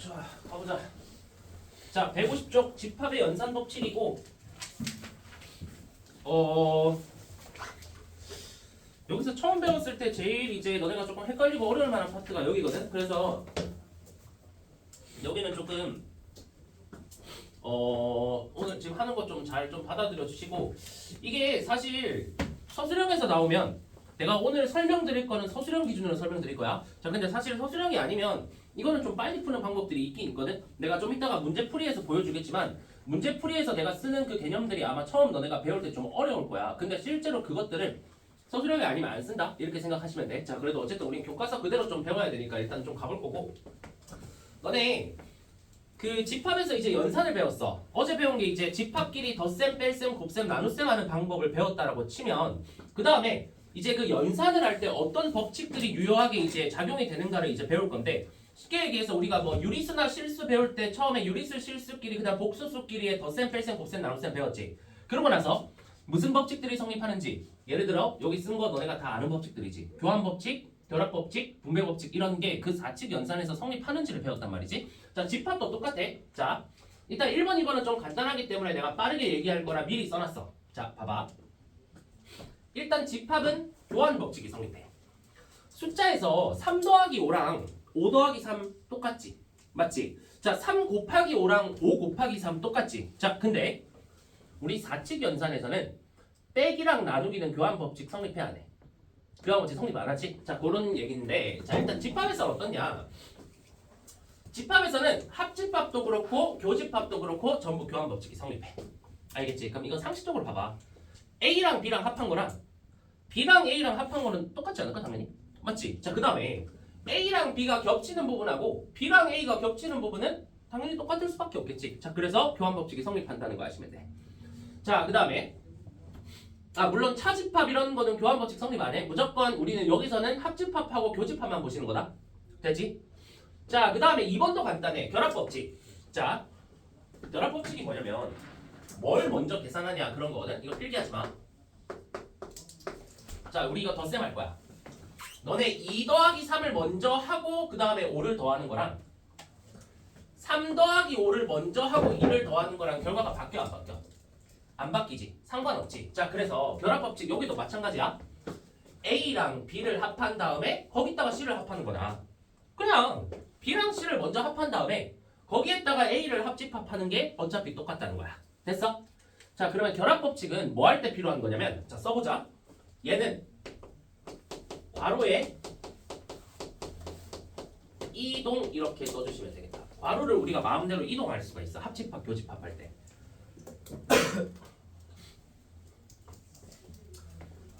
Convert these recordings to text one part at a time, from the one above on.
자, 가보자. 자, 150쪽 집합의 연산 법칙이고, 여기서 처음 배웠을 때 제일 이제 너네가 조금 헷갈리고 어려울 만한 파트가 여기거든. 그래서 여기는 조금 오늘 지금 하는 거 좀 잘 좀 받아들여 주시고, 이게 사실 서술형에서 나오면 내가 오늘 설명드릴 거는 서술형 기준으로 설명드릴 거야. 자, 근데 사실 서술형이 아니면 이거는 좀 빨리 푸는 방법들이 있긴 있거든. 내가 좀 이따가 문제풀이에서 보여주겠지만, 문제풀이에서 내가 쓰는 그 개념들이 아마 처음 너네가 배울 때 좀 어려울 거야. 근데 실제로 그것들을 서술형이 아니면 안 쓴다? 이렇게 생각하시면 돼. 자, 그래도 어쨌든 우린 교과서 그대로 좀 배워야 되니까 일단 좀 가볼 거고, 너네 그 집합에서 이제 연산을 배웠어. 어제 배운 게 이제 집합끼리 덧셈, 뺄셈, 곱셈, 나눗셈 하는 방법을 배웠다라고 치면, 그 다음에 이제 그 연산을 할 때 어떤 법칙들이 유효하게 이제 작용이 되는가를 이제 배울 건데, 쉽게 얘기해서 우리가 뭐 유리수나 실수 배울 때 처음에 유리수, 실수끼리 그다음 복수수끼리의 덧셈, 뺄셈, 곱셈, 나눗셈 배웠지. 그러고 나서 무슨 법칙들이 성립하는지, 예를 들어 여기 쓴 거 너네가 다 아는 법칙들이지. 교환법칙, 결합법칙, 분배법칙 이런 게 그 4칙 연산에서 성립하는지를 배웠단 말이지. 자, 집합도 똑같아. 자, 일단 1번, 2번은 좀 간단하기 때문에 내가 빠르게 얘기할 거라 미리 써놨어. 자, 봐봐. 일단 집합은 교환법칙이 성립해. 숫자에서 3 더하기 5랑 5 더하기 3 똑같지? 맞지? 자, 3 곱하기 5랑 5 곱하기 3 똑같지? 자, 근데 우리 4칙 연산에서는 빼기랑 나누기는 교환법칙 성립해야 안 해. 교환법칙 성립 안 하지? 자, 그런 얘기인데, 자, 일단 집합에서는 어떠냐? 집합에서는 합집합도 그렇고 교집합도 그렇고 전부 교환법칙이 성립해. 알겠지? 그럼 이건 상식적으로 봐봐. A랑 B랑 합한 거랑 B랑 A랑 합한 거는 똑같지 않을까 당연히? 맞지? 자, 그 다음에 A랑 B가 겹치는 부분하고 B랑 A가 겹치는 부분은 당연히 똑같을 수밖에 없겠지. 자, 그래서 교환법칙이 성립한다는 거 아시면 돼. 자, 그 다음에 물론 차집합 이런 거는 교환법칙 성립 안 해. 무조건 우리는 여기서는 합집합하고 교집합만 보시는 거다. 되지? 자, 그 다음에 2번도 간단해. 결합법칙. 자, 결합법칙이 뭐냐면 뭘 먼저 계산하냐 그런 거거든. 이거 필기하지 마. 자, 우리 이거 덧셈 할 거야. 너네 2 더하기 3을 먼저 하고 그 다음에 5를 더하는 거랑 3 더하기 5를 먼저 하고 2를 더하는 거랑 결과가 바뀌어 안 바뀌어? 안 바뀌지. 상관없지. 자, 그래서 결합법칙 여기도 마찬가지야. A랑 B를 합한 다음에 거기다가 C를 합하는 거다. 그냥 B랑 C를 먼저 합한 다음에 거기에다가 A를 합집합하는 게 어차피 똑같다는 거야. 됐어? 자, 그러면 결합법칙은 뭐 할 때 필요한 거냐면, 자, 써보자. 얘는 괄호에 이동 이렇게 써주시면 되겠다. 괄호를 우리가 마음대로 이동할 수가 있어. 합집합, 교집합 할 때.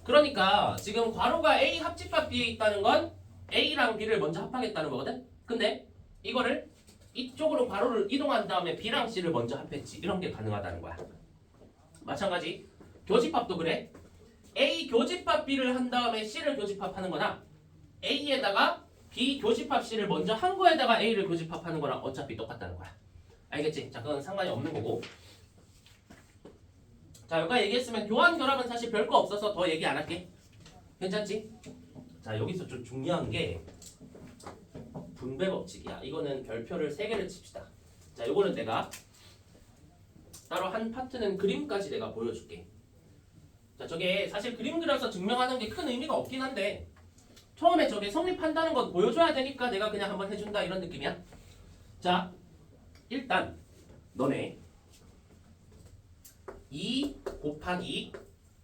그러니까 지금 괄호가 A 합집합 B에 있다는 건 A랑 B를 먼저 합하겠다는 거거든? 근데 이거를 이쪽으로 괄호를 이동한 다음에 B랑 C를 먼저 합했지. 이런 게 가능하다는 거야. 마찬가지 교집합도 그래. A 교집합 B를 한 다음에 C를 교집합하는 거나 A에다가 B 교집합 C를 먼저 한 거에다가 A를 교집합하는 거랑 어차피 똑같다는 거야. 알겠지? 자, 그건 상관이 없는 거고. 자, 여기까지 얘기했으면 교환 결합은 사실 별거 없어서 더 얘기 안 할게. 괜찮지? 자, 여기서 좀 중요한 게 분배 법칙이야. 이거는 별표를 3개를 칩시다. 자, 요거는 내가 따로 한 파트는 그림까지 내가 보여줄게. 자, 저게 사실 그림 그려서 증명하는 게 큰 의미가 없긴 한데 처음에 저게 성립한다는 건 보여줘야 되니까 내가 그냥 한번 해준다 이런 느낌이야. 자, 일단 너네 2 곱하기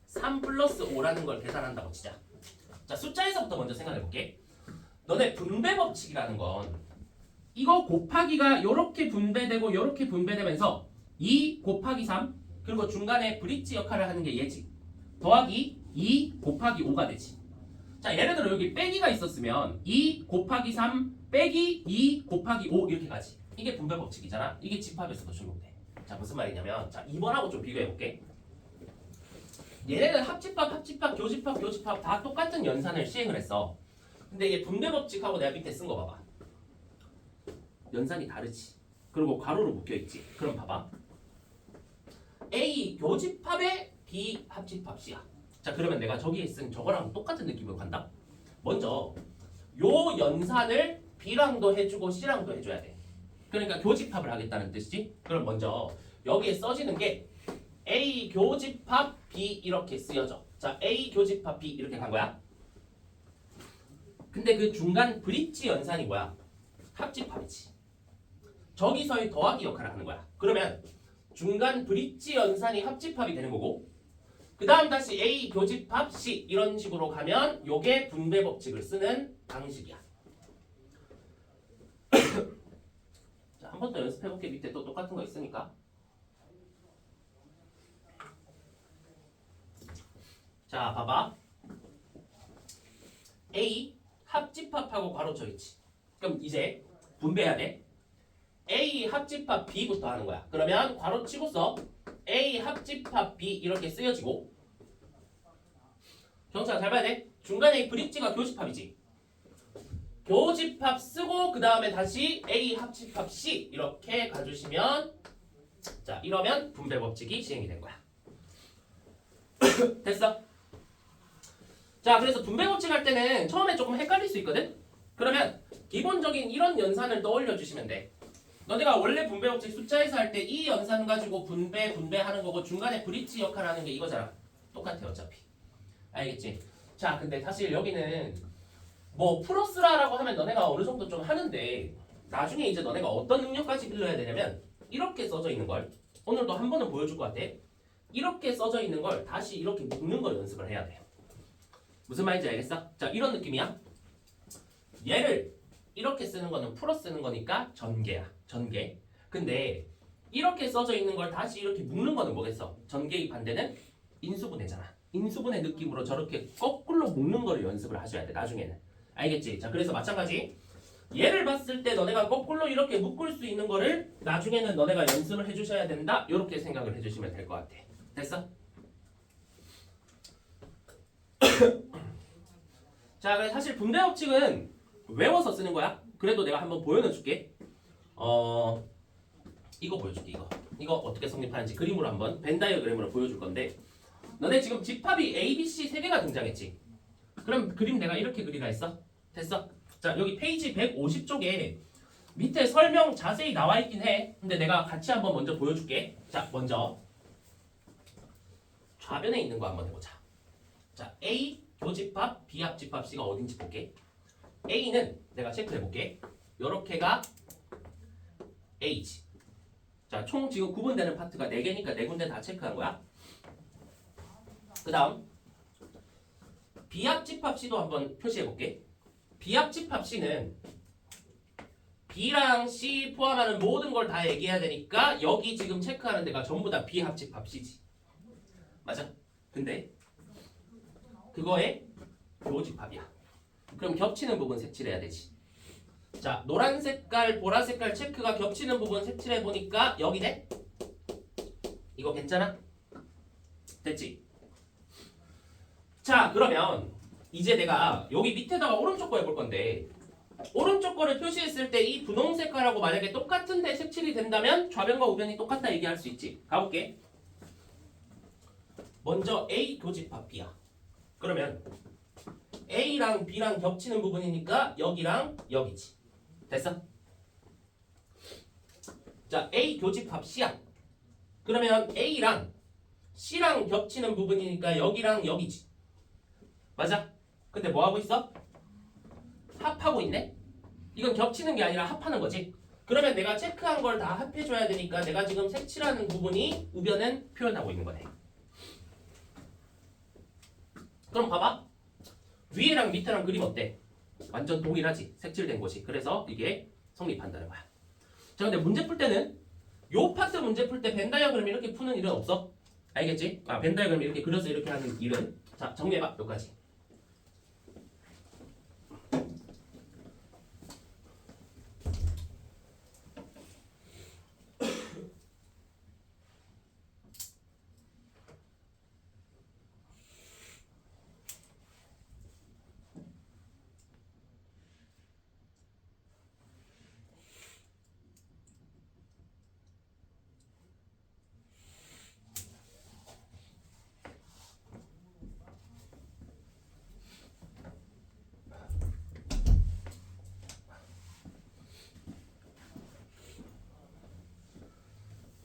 3 플러스 5라는 걸 계산한다고 치자. 자, 숫자에서부터 먼저 생각해볼게. 너네 분배 법칙이라는 건 이거 곱하기가 요렇게 분배되고 요렇게 분배되면서 2 곱하기 3 그리고 중간에 브릿지 역할을 하는 게 얘지. 더하기 2 곱하기 5가 되지. 자, 예를 들어 여기 빼기가 있었으면 2 곱하기 3 빼기 2 곱하기 5 이렇게 가지. 이게 분배 법칙이잖아. 이게 집합에서도 적용돼. 자, 무슨 말이냐면, 자, 2번하고 좀 비교해볼게. 얘네는 합집합, 교집합, 교집합 다 똑같은 연산을 시행을 했어. 근데 이게 분배 법칙하고 내가 밑에 쓴 거 봐봐. 연산이 다르지. 그리고 괄호로 묶여있지. 그럼 봐봐. A 교집합에 B 합집합 C야. 자, 그러면 내가 저기에 쓴 저거랑 똑같은 느낌으로 간다. 먼저 요 연산을 B랑도 해주고 C랑도 해줘야 돼. 그러니까 교집합을 하겠다는 뜻이지. 그럼 먼저 여기에 써지는 게 A 교집합 B 이렇게 쓰여져. 자, A 교집합 B 이렇게 간 거야. 근데 그 중간 브릿지 연산이 뭐야? 합집합이지. 저기서의 더하기 역할을 하는 거야. 그러면 중간 브릿지 연산이 합집합이 되는 거고, 그 다음 다시 A 교집합 C 이런 식으로 가면 요게 분배 법칙을 쓰는 방식이야. 자, 한 번 더 연습해볼게. 밑에 또 똑같은 거 있으니까. 자, 봐봐. A 합집합하고 괄호쳐 있지. 그럼 이제 분배해야 돼. A 합집합 B부터 하는 거야. 그러면 괄호치고 써. A 합집합 B 이렇게 쓰여지고, 경찰 잘 봐야 돼. 중간에 이 브릿지가 교집합이지. 교집합 쓰고 그 다음에 다시 A 합집합 C 이렇게 가주시면, 자, 이러면 분배 법칙이 시행이 된 거야. 됐어? 자, 그래서 분배 법칙 할 때는 처음에 조금 헷갈릴 수 있거든? 그러면 기본적인 이런 연산을 떠올려 주시면 돼. 너네가 원래 분배 법칙 숫자에서 할 때 이 연산 가지고 분배하는 거고, 중간에 브릿지 역할을 하는 게 이거잖아. 똑같아 어차피. 알겠지? 자, 근데 사실 여기는 뭐 풀어쓰라라고 하면 너네가 어느 정도 좀 하는데, 나중에 이제 너네가 어떤 능력까지 길러야 되냐면, 이렇게 써져 있는 걸 오늘도 한 번은 보여줄 것 같아. 이렇게 써져 있는 걸 다시 이렇게 묶는 걸 연습을 해야 돼. 무슨 말인지 알겠어? 자, 이런 느낌이야. 얘를 이렇게 쓰는 거는 풀어 쓰는 거니까 전개야. 전개. 근데 이렇게 써져 있는 걸 다시 이렇게 묶는 거는 뭐겠어? 전개의 반대는 인수분해잖아. 인수분해 느낌으로 저렇게 거꾸로 묶는 거를 연습을 하셔야 돼. 나중에는. 알겠지? 자, 그래서 마찬가지. 얘를 봤을 때 너네가 거꾸로 이렇게 묶을 수 있는 거를 나중에는 너네가 연습을 해주셔야 된다. 이렇게 생각을 해주시면 될 것 같아. 됐어? 자, 그래서 사실 분배 법칙은 외워서 쓰는 거야. 그래도 내가 한번 보여줄게. 이거 보여줄게. 이거 어떻게 성립하는지 그림으로 한번 벤 다이어그램으로 보여줄 건데, 너네 지금 집합이 A, B, C 세 개가 등장했지. 그럼 그림 내가 이렇게 그리라 했어. 됐어? 자, 여기 페이지 150쪽에 밑에 설명 자세히 나와 있긴 해. 근데 내가 같이 한번 먼저 보여줄게. 자, 먼저 좌변에 있는 거 한번 해보자. 자, A 교집합, B 합집합, C가 어딘지 볼게. A는 내가 체크해볼게. 요렇게가 A지. 자, 총 지금 구분되는 파트가 4개니까 4군데 다 체크한 거야. 그 다음 B합집합 C도 한번 표시해볼게. B합집합 C는 B랑 C 포함하는 모든 걸 다 얘기해야 되니까 여기 지금 체크하는 데가 전부 다 B합집합 C지. 맞아? 근데 그거에 교집합이야. 그럼 겹치는 부분 색칠해야 되지. 자, 노란 색깔, 보라 색깔 체크가 겹치는 부분 색칠해 보니까 여기네? 이거 괜찮아? 됐지? 자, 그러면 이제 내가 여기 밑에다가 오른쪽 거 해볼 건데, 오른쪽 거를 표시했을 때 이 분홍 색깔하고 만약에 똑같은데 색칠이 된다면 좌변과 우변이 똑같다 얘기할 수 있지. 가볼게. 먼저 A 교집합 B야. 그러면 A랑 B랑 겹치는 부분이니까 여기랑 여기지. 됐어? 자, A 교집합 C야. 그러면 A랑 C랑 겹치는 부분이니까 여기랑 여기지. 맞아? 근데 뭐 하고 있어? 합하고 있네? 이건 겹치는 게 아니라 합하는 거지. 그러면 내가 체크한 걸 다 합해줘야 되니까 내가 지금 색칠하는 부분이 우변은 표현하고 있는 거네. 그럼 봐봐. 위에랑 밑에랑 그림 어때? 완전 동일하지. 색칠된 곳이. 그래서 이게 성립한다는 거야. 자, 근데 문제 풀 때는 요 파트 문제 풀 때 벤 다이어그램 이렇게 푸는 일은 없어. 알겠지? 아, 벤 다이어그램 이렇게 그려서 이렇게 하는 일은. 자, 정리해봐. 여기까지.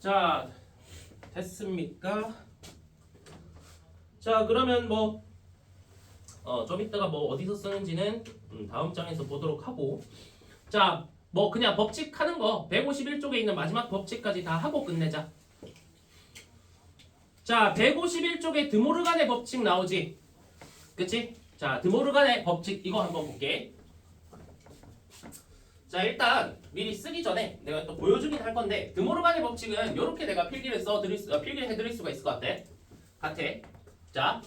자, 됐습니까? 자, 그러면 뭐 좀 이따가 뭐 어디서 쓰는지는 다음 장에서 보도록 하고, 자, 뭐 그냥 법칙 하는 거 151쪽에 있는 마지막 법칙까지 다 하고 끝내자. 자, 151쪽에 드모르간의 법칙 나오지? 그치? 자, 드모르간의 법칙 이거 한번 볼게. 자, 일단 미리 쓰기 전에 내가 또 보여주긴 할 건데, 드모르간의 법칙은 이렇게 내가 필기를 해드릴 수가 있을 것 같아. 자,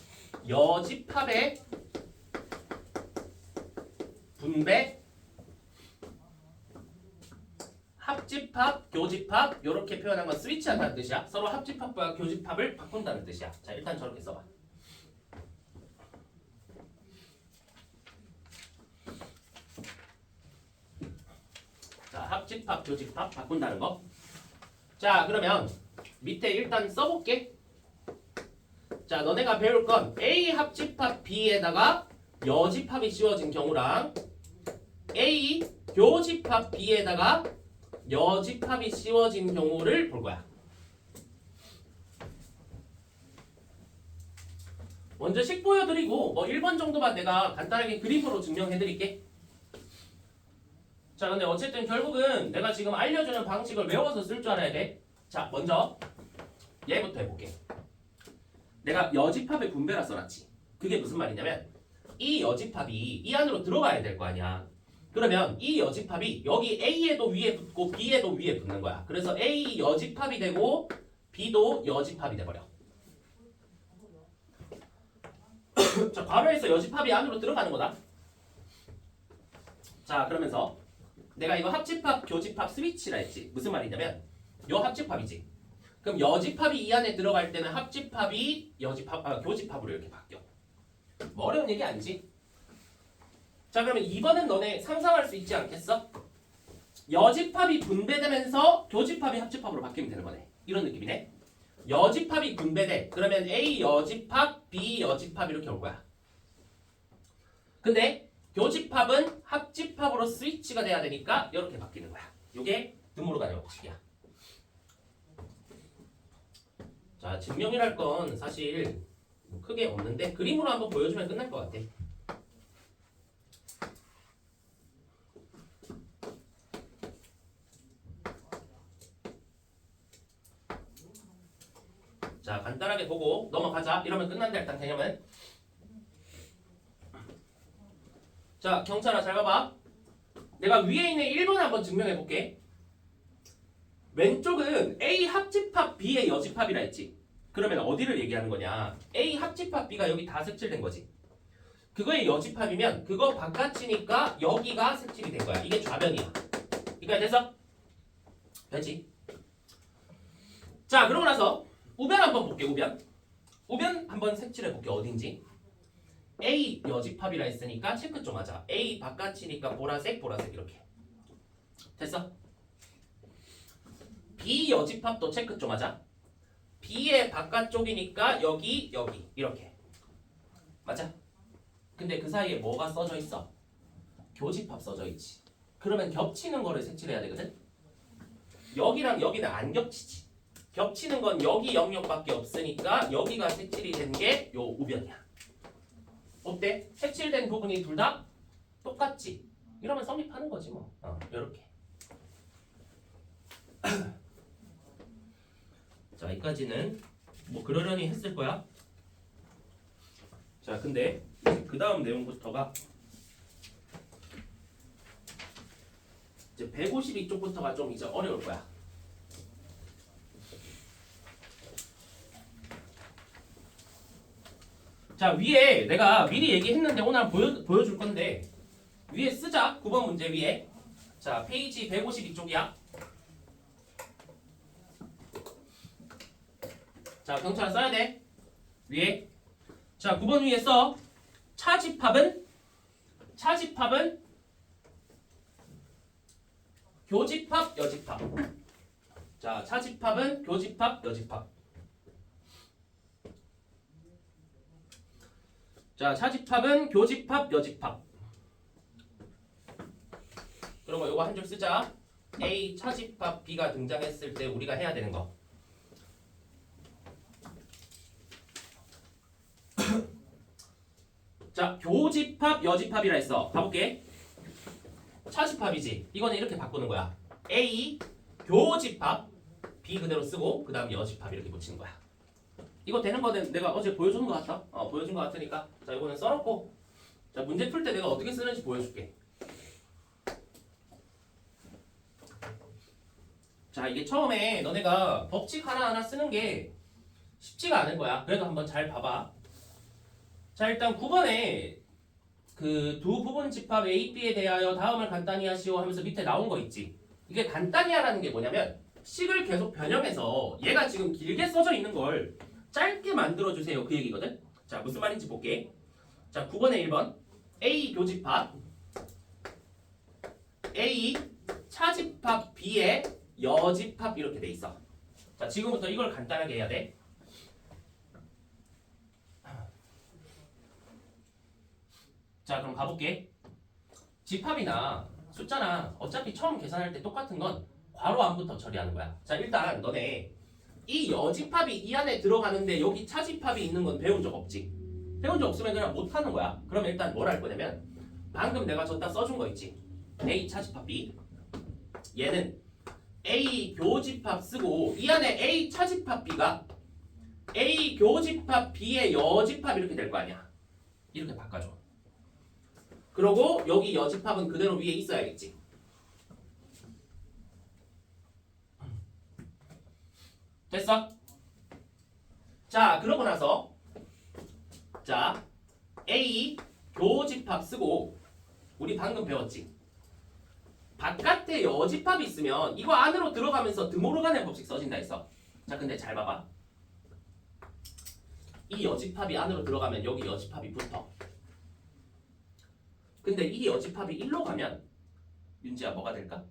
여집합의 분배, 합집합, 교집합 이렇게 표현한 건 스위치한다는 뜻이야. 서로 합집합과 교집합을 바꾼다는 뜻이야. 자, 일단 저렇게 써봐. 자, 합집합, 교집합 바꾼다는 거. 자, 그러면 밑에 일단 써볼게. 자, 너네가 배울 건 A 합집합 B에다가 여집합이 씌워진 경우랑 A 교집합 B에다가 여집합이 씌워진 경우를 볼 거야. 먼저 식 보여드리고 뭐 1번 정도만 내가 간단하게 그림으로 증명해드릴게. 자, 근데 어쨌든 결국은 내가 지금 알려주는 방식을 외워서 쓸 줄 알아야 돼. 자, 먼저 얘부터 해볼게. 내가 여집합의 분배라 써놨지. 그게 무슨 말이냐면 이 여집합이 이 안으로 들어가야 될 거 아니야. 그러면 이 여집합이 여기 A에도 위에 붙고 B에도 위에 붙는 거야. 그래서 A 여집합이 되고 B도 여집합이 돼버려. 자, 괄호에서 여집합이 안으로 들어가는 거다. 자, 그러면서 내가 이거 합집합, 교집합 스위치라 했지. 무슨 말이냐면 요 합집합이지. 그럼 여집합이 이 안에 들어갈 때는 합집합이 교집합으로 이렇게 바뀌어. 뭐 어려운 얘기 아니지? 자, 그러면 이번엔 너네 상상할 수 있지 않겠어? 여집합이 분배되면서 교집합이 합집합으로 바뀌면 되는 거네. 이런 느낌이네. 여집합이 분배돼. 그러면 A 여집합, B 여집합 이렇게 올 거야. 근데 교집합은 합집합으로 스위치가 돼야 되니까 이렇게 바뀌는 거야. 이게 드모르간의 법칙이야. 자, 증명이랄 건 사실 크게 없는데 그림으로 한번 보여주면 끝날 것 같아. 자, 간단하게 보고 넘어가자. 이러면 끝난다. 일단 개념은. 자, 경찰아 잘 봐봐. 내가 위에 있는 1번 한번 증명해 볼게. 왼쪽은 A 합집합 B의 여집합이라 했지. 그러면 어디를 얘기하는 거냐? A 합집합 B가 여기 다 색칠된 거지. 그거의 여집합이면 그거 바깥이니까 여기가 색칠이 된 거야. 이게 좌변이야. 이까지 됐어? 됐지? 자, 그러고 나서 우변 한번 볼게. 우변 한번 색칠해 볼게. 어딘지. A 여집합이라 했으니까 체크 좀 하자. A 바깥이니까 보라색 이렇게. 됐어? B 여집합도 체크 좀 하자. B의 바깥쪽이니까 여기 이렇게. 맞아? 근데 그 사이에 뭐가 써져 있어? 교집합 써져 있지. 그러면 겹치는 거를 색칠해야 되거든? 여기랑 여기는 안 겹치지. 겹치는 건 여기 영역밖에 없으니까 여기가 색칠이 된 게 요 우변이야. 어때? 색칠된 부분이 둘 다 똑같지? 이러면 성립하는 거지 뭐. 요렇게. 자, 여기까지는 뭐 그러려니 했을 거야. 자, 근데 그 다음 내용부터가 이제 152쪽부터가 좀 이제 어려울 거야. 자, 위에 내가 미리 얘기했는데 오늘 한번 보여줄 건데 위에 쓰자. 9번 문제 위에. 자, 페이지 152쪽이야. 자, 경찰아 써야 돼. 위에. 자, 9번 위에 써. 차집합은 교집합, 여집합. 자, 차집합은 교집합, 여집합. 자, 차집합은 교집합, 여집합. 그러면 요거 한 줄 쓰자. A 차집합 B가 등장했을 때 우리가 해야 되는 거. 교집합 여집합이라 했어. 가볼게. 차집합이지. 이거는 이렇게 바꾸는 거야. A 교집합 B 그대로 쓰고 그 다음 여집합 이렇게 붙이는 거야. 이거 되는 거는 내가 어제 보여준 거 같다. 보여준 거 같으니까 자 이거는 써놓고 자 문제 풀 때 내가 어떻게 쓰는지 보여줄게. 자 이게 처음에 너네가 법칙 하나하나 쓰는 게 쉽지가 않을 거야. 그래도 한번 잘 봐봐. 자 일단 9번에 그 두 부분 집합 A, B에 대하여 다음을 간단히 하시오 하면서 밑에 나온 거 있지. 이게 간단히 하라는 게 뭐냐면 식을 계속 변형해서 얘가 지금 길게 써져 있는 걸 짧게 만들어주세요. 그 얘기거든. 자 무슨 말인지 볼게. 자 9번에 1번 A 교집합 A 차집합 B의 여집합 이렇게 돼 있어. 자 지금부터 이걸 간단하게 해야 돼. 자 그럼 가볼게. 집합이나 숫자나 어차피 처음 계산할 때 똑같은 건 괄호 안부터 처리하는 거야. 자 일단 너네 이 여집합이 이 안에 들어가는데 여기 차집합이 있는 건 배운 적 없지. 배운 적 없으면 그냥 못하는 거야. 그러면 일단 뭘 할 거냐면 방금 내가 저기다 써준 거 있지. A 차집합 B 얘는 A 교집합 쓰고 이 안에 A 차집합 B가 A 교집합 B의 여집합 이렇게 될 거 아니야. 이렇게 바꿔줘. 그러고 여기 여집합은 그대로 위에 있어야겠지. 됐어? 자 그러고 나서 자 A 교집합 쓰고 우리 방금 배웠지. 바깥에 여집합이 있으면 이거 안으로 들어가면서 드모르간의 법칙 써진다 했어. 자 근데 잘 봐봐. 이 여집합이 안으로 들어가면 여기 여집합이 붙어. 근데 이 여집합이 1로 가면 윤지야 뭐가 될까?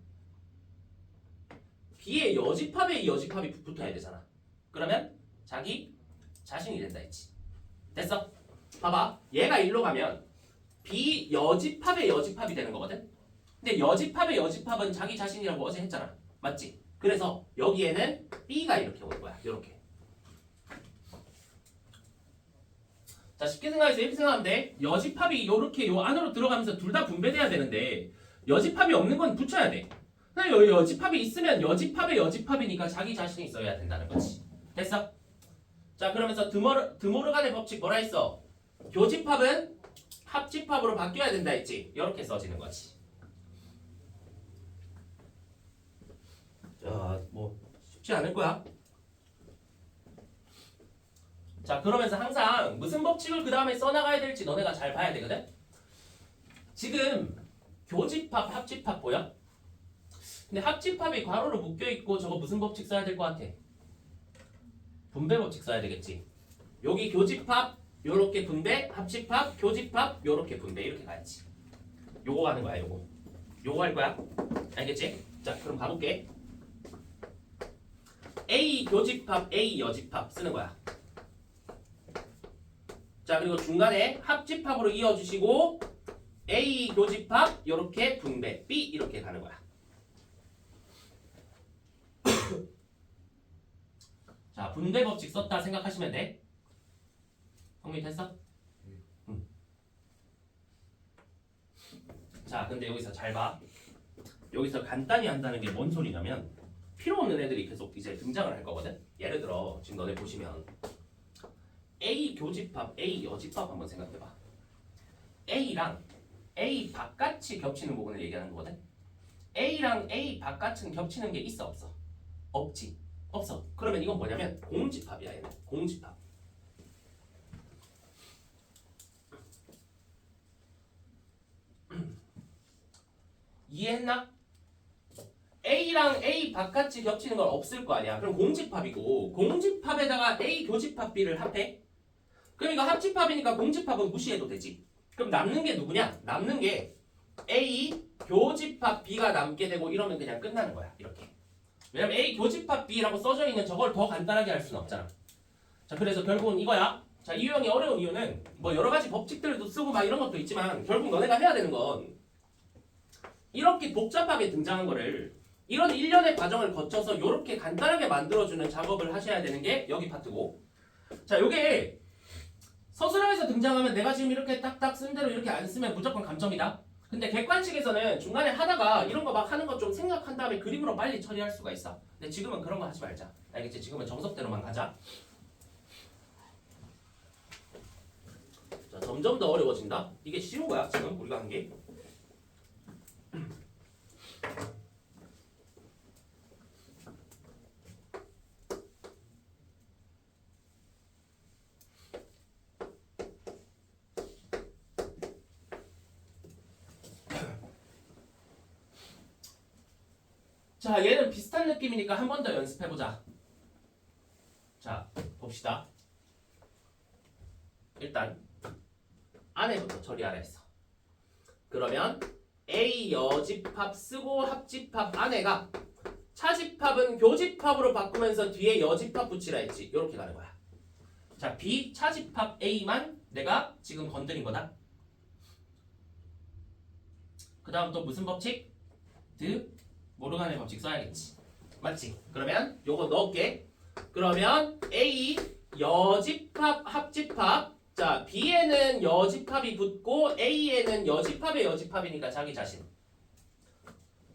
B의 여집합에 이 여집합이 붙어야 되잖아. 그러면 자기 자신이 된다 했지. 됐어? 봐봐. 얘가 1로 가면 B 여집합의 여집합이 되는 거거든. 근데 여집합의 여집합은 자기 자신이라고 어제 했잖아. 맞지? 그래서 여기에는 B가 이렇게 오는 거야. 이렇게. 자 쉽게 생각해서 이렇게 생각하면 돼. 여집합이 이렇게 요 안으로 들어가면서 둘 다 분배돼야 되는데 여집합이 없는 건 붙여야 돼. 근데 여집합이 있으면 여집합의 여집합이니까 자기 자신이 있어야 된다는 거지. 됐어? 자 그러면서 드모르간의 법칙 뭐라 했어? 교집합은 합집합으로 바뀌어야 된다 했지. 이렇게 써지는 거지. 자 뭐 쉽지 않을 거야. 자 그러면서 항상 무슨 법칙을 그 다음에 써나가야 될지 너네가 잘 봐야 되거든. 지금 교집합 합집합 보여? 근데 합집합이 괄호로 묶여있고 저거 무슨 법칙 써야 될 것 같아? 분배 법칙 써야 되겠지. 여기 교집합 요렇게 분배, 합집합, 교집합 요렇게 분배 이렇게 가야지. 요거 가는 거야. 요거 할 거야. 알겠지? 자 그럼 가볼게. A 교집합 A 여집합 쓰는 거야. 자 그리고 중간에 합집합으로 이어주시고 A 교집합 요렇게 분배 B 이렇게 가는 거야. 자 분배 법칙 썼다 생각하시면 돼. 성민 됐어? 응. 자 근데 여기서 잘 봐. 여기서 간단히 한다는 게 뭔 소리냐면 필요 없는 애들이 계속 이제 등장을 할 거거든. 예를 들어 지금 너네 보시면 A 교집합, A 여집합 한번 생각해봐. A랑 A 바깥이 겹치는 부분을 얘기하는 거거든. A랑 A 바깥은 겹치는 게 있어 없어? 없지. 없어. 그러면 이건 뭐냐면 공집합이야. 얘는 공집합. 이해했나? A랑 A 바깥이 겹치는 건 없을 거 아니야. 그럼 공집합이고 공집합에다가 A 교집합 B를 합해? 그럼 이거 합집합이니까 공집합은 무시해도 되지. 그럼 남는 게 누구냐? 남는 게 A 교집합 B가 남게 되고 이러면 그냥 끝나는 거야. 이렇게. 왜냐면 A 교집합 B라고 써져 있는 저걸 더 간단하게 할 수는 없잖아. 자 그래서 결국은 이거야. 자 이 유형이 어려운 이유는 뭐 여러 가지 법칙들도 쓰고 막 이런 것도 있지만 결국 너네가 해야 되는 건 이렇게 복잡하게 등장한 거를 이런 일련의 과정을 거쳐서 이렇게 간단하게 만들어주는 작업을 하셔야 되는 게 여기 파트고. 자 요게 서술형에서 등장하면 내가 지금 이렇게 딱딱 쓴 대로 이렇게 안 쓰면 무조건 감점이다. 근데 객관식에서는 중간에 하다가 이런 거 막 하는 거 좀 생각한 다음에 그림으로 빨리 처리할 수가 있어. 근데 지금은 그런 거 하지 말자. 알겠지? 지금은 정석대로만 가자. 자, 점점 더 어려워진다. 이게 쉬운 거야 지금 우리가 한 게. 자, 얘는 비슷한 느낌이니까 한 번 더 연습해보자. 자, 봅시다. 일단 안에부터 처리하라 했어. 그러면 A 여집합 쓰고 합집합 안에가 차집합은 교집합으로 바꾸면서 뒤에 여집합 붙이라 했지. 이렇게 가는 거야. 자, B 차집합 A만 내가 지금 건드린 거다. 그 다음 또 무슨 법칙? 모르간의 법칙 써야겠지. 맞지? 그러면 요거 넣을게. 그러면 A 여집합 합집합. 자, B에는 여집합이 붙고 A에는 여집합의 여집합이니까 자기 자신.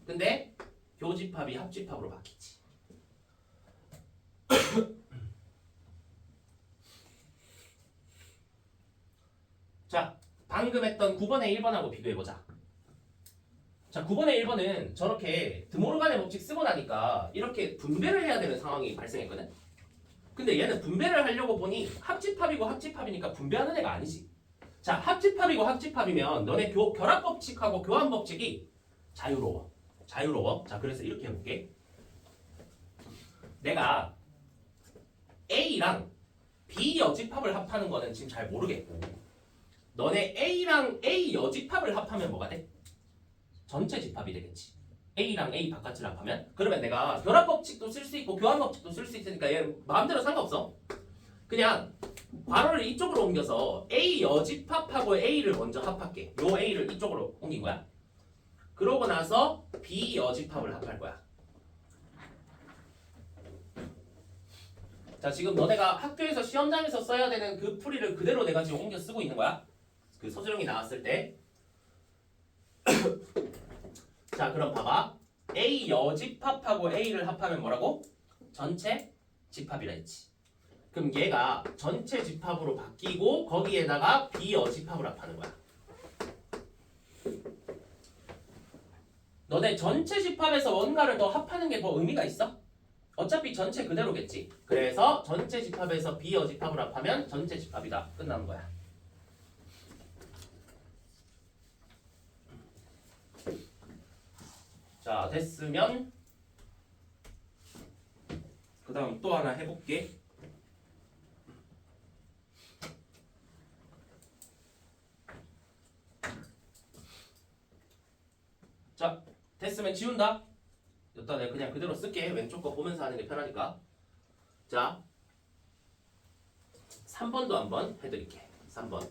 근데 교집합이 합집합으로 바뀌지. 자, 방금 했던 9번의 1번하고 비교해보자. 자, 9번의 1번은 저렇게 드모르간의 법칙 쓰고 나니까 이렇게 분배를 해야 되는 상황이 발생했거든. 근데 얘는 분배를 하려고 보니 합집합이고 합집합이니까 분배하는 애가 아니지. 자, 합집합이고 합집합이면 너네 결합법칙하고 교환법칙이 자유로워. 자유로워. 자, 그래서 이렇게 해볼게. 내가 A랑 B 여집합을 합하는 거는 지금 잘 모르겠고, 너네 A랑 A 여집합을 합하면 뭐가 돼? 전체 집합이 되겠지. A랑 A 바깥을 합하면. 그러면 내가 결합법칙도 쓸 수 있고 교환법칙도 쓸 수 있으니까 얘 마음대로 상관없어. 그냥 괄호를 이쪽으로 옮겨서 A 여집합하고 A를 먼저 합할게. 요 A를 이쪽으로 옮긴 거야. 그러고 나서 B 여집합을 합할 거야. 자, 지금 너네가 학교에서 시험장에서 써야 되는 그 풀이를 그대로 내가 지금 옮겨 쓰고 있는 거야. 그 서술형이 나왔을 때. 자, 그럼 봐봐. A 여집합하고 A를 합하면 뭐라고? 전체 집합이라 했지. 그럼 얘가 전체 집합으로 바뀌고 거기에다가 B 여집합을 합하는 거야. 너네 전체 집합에서 뭔가를 더 합하는 게 뭐 의미가 있어? 어차피 전체 그대로겠지. 그래서 전체 집합에서 B 여집합을 합하면 전체 집합이다. 끝나는 거야. 자, 됐으면 그 다음 또 하나 해볼게. 자, 됐으면 지운다. 여기다 내가 그냥 그대로 쓸게. 왼쪽 거 보면서 하는 게 편하니까. 자, 3번도 한번 해드릴게. 3번.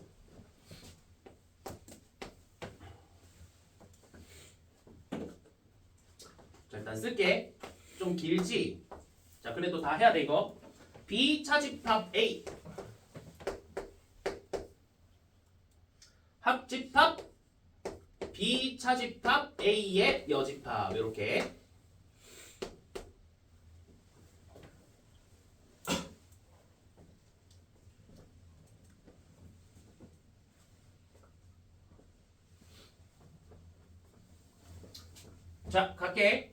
자, 일단 쓸게. 좀 길지? 자, 그래도 다 해야 돼 이거. B 차집합 A 합집합 B 차집합 A의 여집합. 이렇게. 자, 갈게.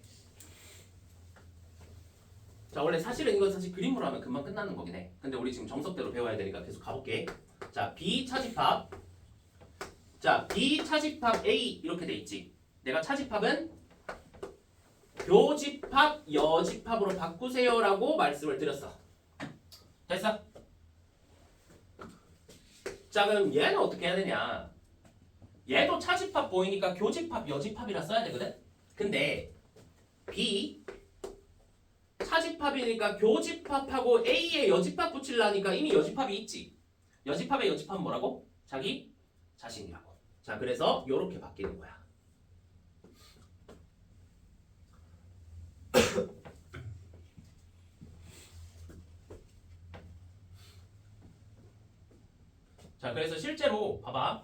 자, 원래 사실은 이건 사실 그림으로 하면 금방 끝나는 거긴 해. 근데 우리 지금 정석대로 배워야 되니까 계속 가볼게. 자, B 차집합. 자, B 차집합 A 이렇게 돼 있지. 내가 차집합은 교집합 여집합으로 바꾸세요라고 말씀을 드렸어. 됐어? 자, 그럼 얘는 어떻게 해야 되냐? 얘도 차집합 보이니까 교집합 여집합이라 써야 되거든? 근데 B 차집합이니까 교집합하고 A에 여집합 붙이려니까 이미 여집합이 있지. 여집합의 여집합은 뭐라고? 자기 자신이라고. 자, 그래서 이렇게 바뀌는 거야. 자, 그래서 실제로 봐봐.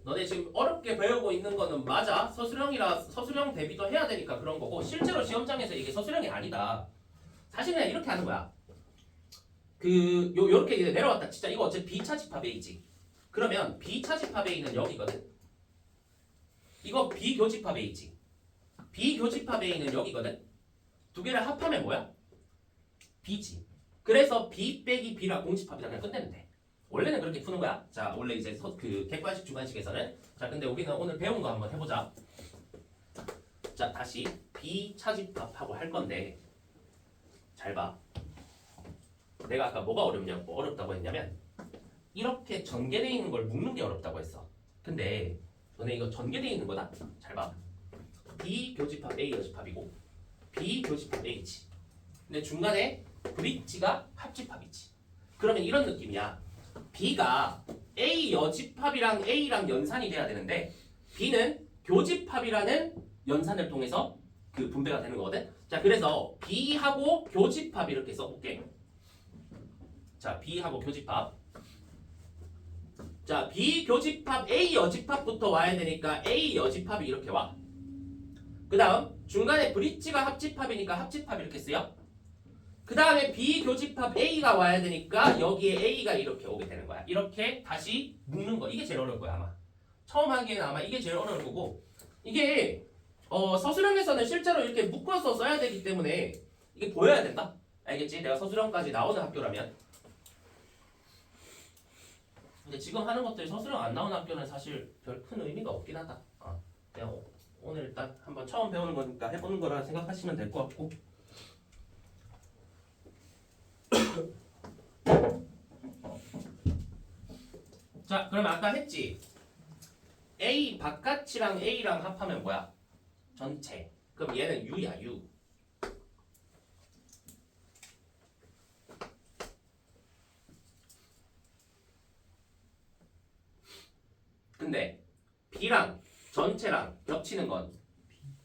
너네 지금 어렵게 배우고 있는 거는 맞아. 서술형이라 서술형 대비도 해야 되니까 그런 거고 실제로 시험장에서 이게 서술형이 아니다. 사실 그냥 이렇게 하는 거야. 요렇게 이제 내려왔다. 진짜 이거 어차피 비차집합 A지. 그러면 비차집합 A는 여기거든. 이거 비교집합 A지. 비교집합 A는 여기거든. 두 개를 합하면 뭐야? B지. 그래서 B 빼기 B라 공집합이라 그냥 끝내면 돼. 원래는 그렇게 푸는 거야. 자, 원래 이제 그 객관식 주관식에서는. 자, 근데 우리는 오늘 배운 거 한번 해보자. 자, 다시 비차집합하고 할 건데 잘 봐. 내가 아까 뭐가 어렵다고 했냐면 이렇게 전개되어 있는 걸 묶는 게 어렵다고 했어. 근데 너네 이거 전개되어 있는 거다. 잘 봐. 비교집합 A 여집합이고 비교집합 A지. 근데 중간에 브릿지가 합집합이지. 그러면 이런 느낌이야. B가 A 여집합이랑 A랑 연산이 돼야 되는데 B는 교집합이라는 연산을 통해서 그 분배가 되는 거거든. 자, 그래서 B하고 교집합 이렇게 써볼게. 자, B하고 교집합. 자, B 교집합 A 여집합부터 와야 되니까 A 여집합이 이렇게 와. 그 다음 중간에 브릿지가 합집합이니까 합집합 이렇게 쓰여. 그 다음에 B 교집합 A가 와야 되니까 여기에 A가 이렇게 오게 되는 거야. 이렇게 다시 묶는 거. 이게 제일 어려울 거야 아마. 처음 하기에는 아마 이게 제일 어려울 거고 이게 서술형에서는 실제로 이렇게 묶어서 써야 되기 때문에 이게 보여야 된다. 알겠지? 내가 서술형까지 나오는 학교라면. 근데 지금 하는 것들이 서술형 안 나오는 학교는 사실 별 큰 의미가 없긴 하다. 그냥 오늘 일단 한번 처음 배우는 거니까 해보는 거라 생각하시면 될 것 같고. 자, 그럼 아까 했지? A 바깥이랑 A랑 합하면 뭐야? 전체. 그럼 얘는 U야, U. 근데 B랑 전체랑 겹치는 건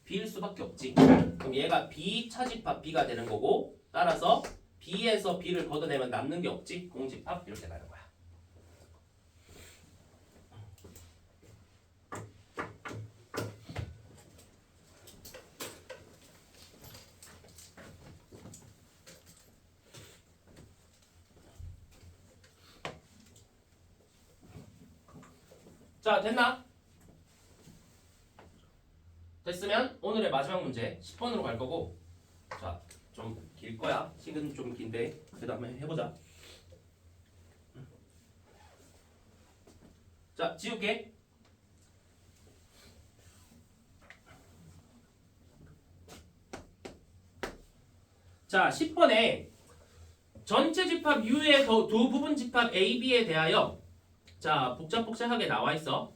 B일 수밖에 없지. 그럼 얘가 B 차집합 B가 되는 거고 따라서 B에서 B를 걷어내면 남는 게 없지. 공집합 이렇게 가는 거야. 자, 됐나? 됐으면 오늘의 마지막 문제 10번으로 갈 거고 자, 좀 길 거야. 시간 좀 긴데 그 다음에 해보자. 자, 지울게. 자, 10번에 전체 집합 U의 두 부분 집합 A, B에 대하여 자, 복잡복잡하게 나와 있어.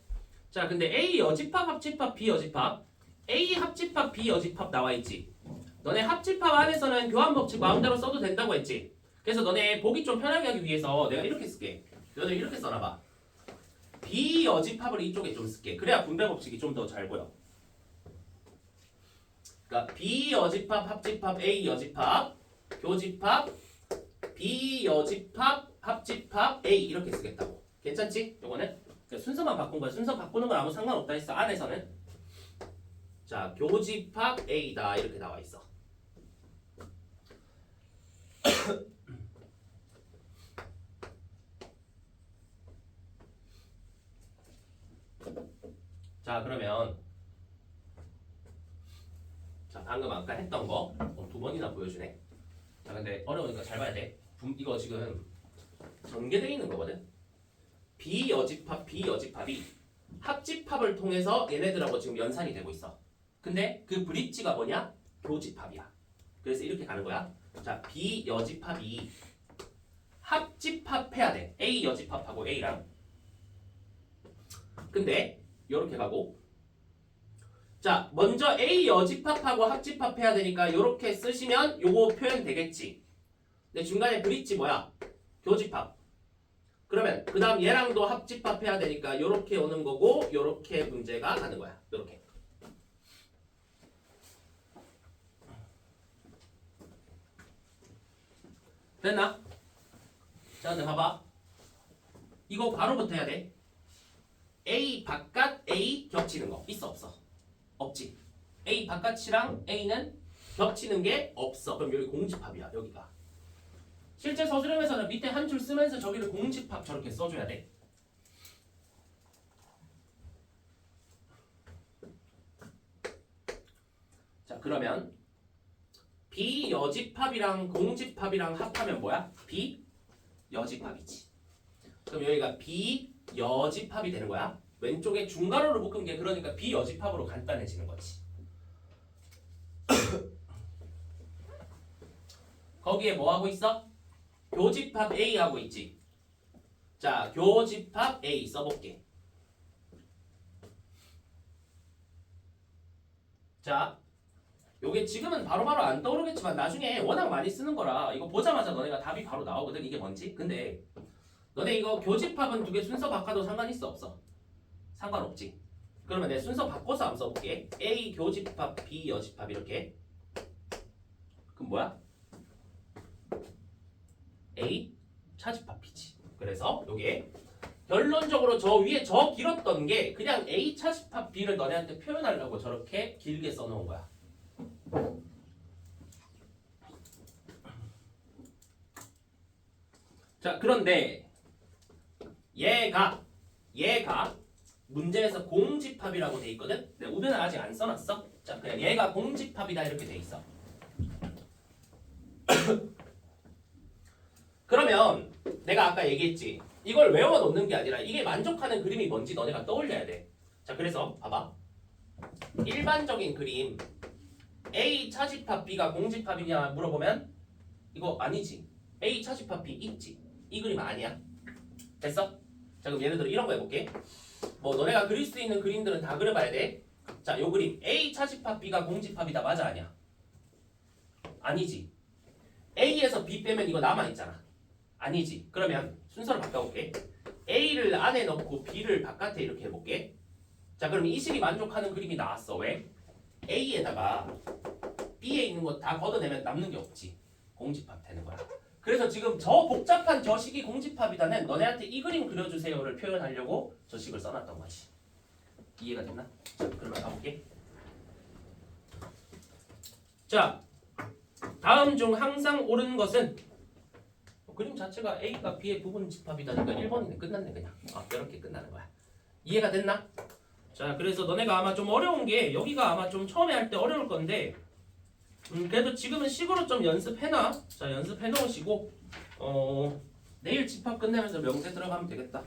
자, 근데 A 여집합, 합집합, B 여집합, A 합집합, B 여집합 나와 있지. 너네 합집합 안에서는 교환법칙 마음대로 써도 된다고 했지. 그래서 너네 보기 좀 편하게 하기 위해서 내가 이렇게 쓸게. 너네 이렇게 써놔봐. B 여집합을 이쪽에 좀 쓸게. 그래야 분배법칙이 좀 더 잘 보여. 그러니까 B 여집합, 합집합, A 여집합, 교집합, B 여집합, 합집합, A 이렇게 쓰겠다고. 괜찮지? 요거는 순서만 바꾼 거야. 순서 바꾸는 건 아무 상관없다 했어. 안에서는 자, 교집합 A다 이렇게 나와 있어. 자, 그러면 자, 방금 아까 했던 거 두 번이나 보여주네. 자, 근데 어려우니까 잘 봐야 돼. 이거 지금 전개되어 있는 거거든. B 여집합, B 여집합이 합집합을 통해서 얘네들하고 지금 연산이 되고 있어. 근데 그 브릿지가 뭐냐? 교집합이야. 그래서 이렇게 가는 거야. 자, B 여집합이 합집합해야 돼. A 여집합하고 A랑. 근데 이렇게 가고 자, 먼저 A 여집합하고 합집합해야 되니까 이렇게 쓰시면 요거 표현 되겠지. 근데 중간에 브릿지 뭐야? 교집합. 그러면 그 다음 얘랑도 합집합해야 되니까 이렇게 오는 거고 이렇게 문제가 가는 거야. 이렇게. 됐나? 자, 근데 봐봐. 이거 바로부터 해야 돼. A 바깥 A 겹치는 거 있어 없어? 없지. A 바깥이랑 A는 겹치는 게 없어. 그럼 여기 공집합이야. 여기가. 실제 서술형에서는 밑에 한 줄 쓰면서 저기를 공집합 저렇게 써줘야 돼. 자 그러면 비여집합이랑 공집합이랑 합하면 뭐야? 비여집합이지. 그럼 여기가 비여집합이 되는 거야. 왼쪽에 중괄호를 묶은 게 그러니까 비여집합으로 간단해지는 거지. 거기에 뭐 하고 있어? 교집합 A 하고 있지. 자, 교집합 A 써볼게. 자, 요게 지금은 바로바로 안 떠오르겠지만 나중에 워낙 많이 쓰는 거라 이거 보자마자 너네가 답이 바로 나오거든. 이게 뭔지. 근데 너네 이거 교집합은 두 개 순서 바꿔도 상관 있어 없어? 상관없지. 그러면 내 순서 바꿔서 한번 써볼게. A 교집합 B 여집합 이렇게. 그럼 뭐야? A 차집합이지. 그래서 요게 결론적으로 저 위에 저 길었던 게 그냥 A 차집합 B를 너네한테 표현하려고 저렇게 길게 써놓은 거야. 자 그런데 얘가 문제에서 공집합이라고 돼 있거든. 근데 우리는 아직 안 써놨어. 자 그냥 얘가 공집합이다 이렇게 돼 있어. 그러면 내가 아까 얘기했지. 이걸 외워놓는 게 아니라 이게 만족하는 그림이 뭔지 너네가 떠올려야 돼. 자 그래서 봐봐. 일반적인 그림 A 차집합 B가 공집합이냐 물어보면 이거 아니지. A 차집합 B 있지. 이 그림 아니야. 됐어? 자 그럼 예를 들어 이런 거 해볼게. 뭐 너네가 그릴 수 있는 그림들은 다 그려봐야 돼. 자 요 그림 A 차집합 B가 공집합이다 맞아 아니야? 아니지. A에서 B 빼면 이거 남아있잖아. 아니지. 그러면 순서를 바꿔볼게. A를 안에 넣고 B를 바깥에 이렇게 해볼게. 자 그럼 이 식이 만족하는 그림이 나왔어. 왜? A에다가 B에 있는 거 다 걷어내면 남는 게 없지. 공집합 되는 거야. 그래서 지금 저 복잡한 저 식이 공집합이다는 너네한테 이 그림 그려주세요를 표현하려고 저 식을 써놨던 거지. 이해가 됐나? 자 그러면 가볼게. 자 다음 중 항상 옳은 것은 그림 자체가 A가 B의 부분 집합이다니까 1번이네. 끝났네 그냥. 이렇게 끝나는 거야. 이해가 됐나? 자 그래서 너네가 아마 좀 어려운 게 여기가 아마 좀 처음에 할 때 어려울 건데 그래도 지금은 식으로 좀 연습해놔. 자 연습해 놓으시고 내일 집합 끝내면서 명세 들어가면 되겠다.